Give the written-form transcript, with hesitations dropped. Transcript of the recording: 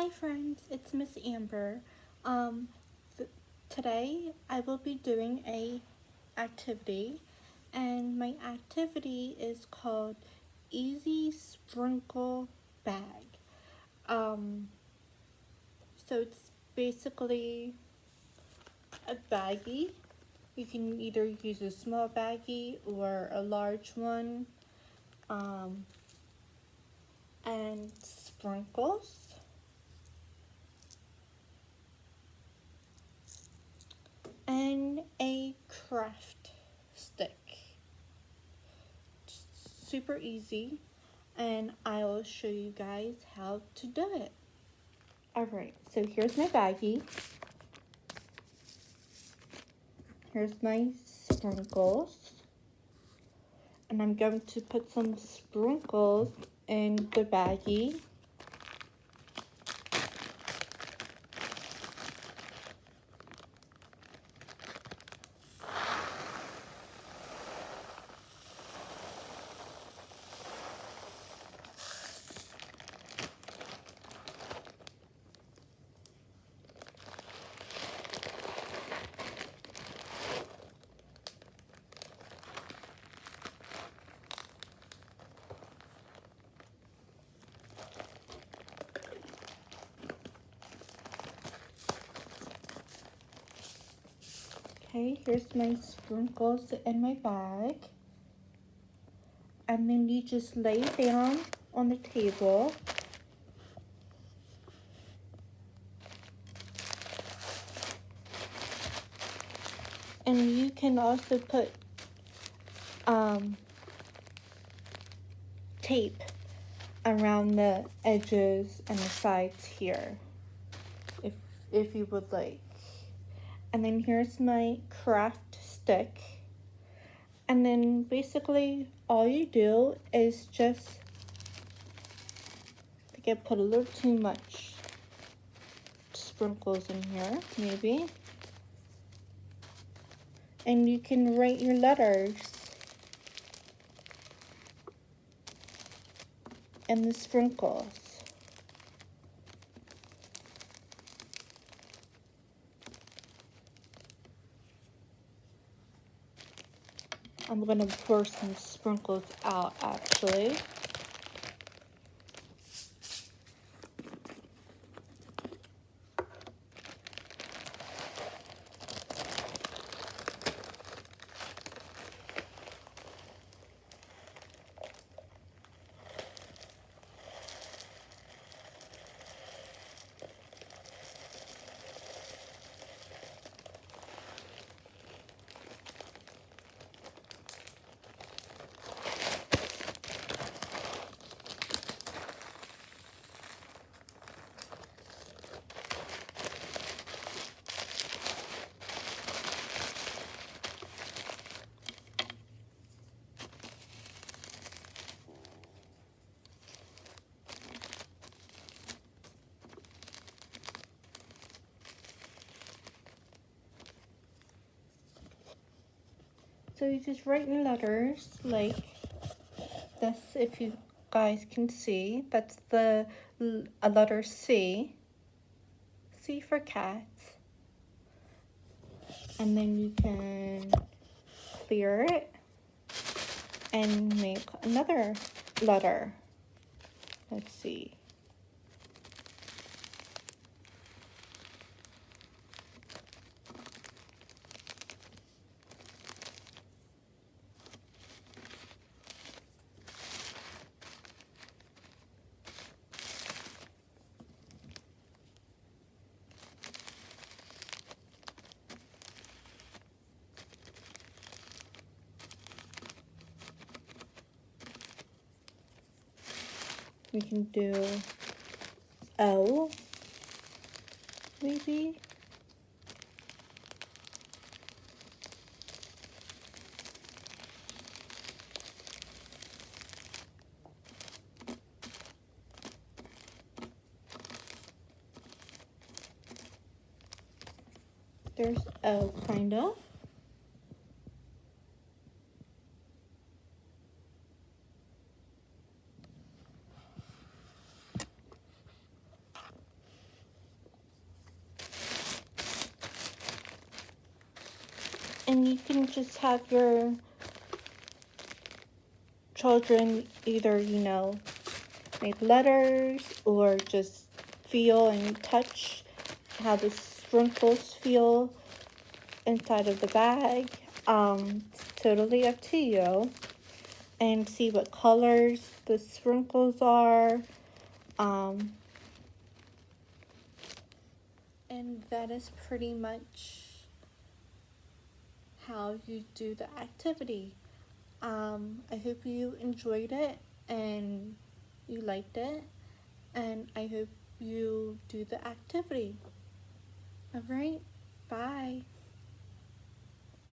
Hi friends, it's Miss Amber. Um, Today I will be doing a activity, and my activity is called Easy Sprinkle Bag. Um, so it's basically a baggie. You can either use a small baggie or a large one, um, and sprinkles. And a craft stick. Super easy, and I will show you guys how to do it. Alright, so here's my baggie. Here's my sprinkles. And I'm going to put some sprinkles in the baggie. Okay, here's my sprinkles in my bag. And then you just lay it down on the table. And you can also put tape around the edges and the sides here, if you would like. And then here's my craft stick. And then basically all you do is just, I think I put a little too much sprinkles in here, maybe. And you can write your letters in the sprinkles. I'm gonna pour some sprinkles out actually. So you just write in letters like this, if you guys can see. That's a letter C. C for cat. And then you can clear it and make another letter. Let's see. We can do L, maybe. There's L, kind of. And you can just have your children either, make letters or just feel and touch how the sprinkles feel inside of the bag. It's totally up to you. And see what colors the sprinkles are. And that is pretty much how you do the activity. I hope you enjoyed it and you liked it, and I hope you do the activity. Alright, bye.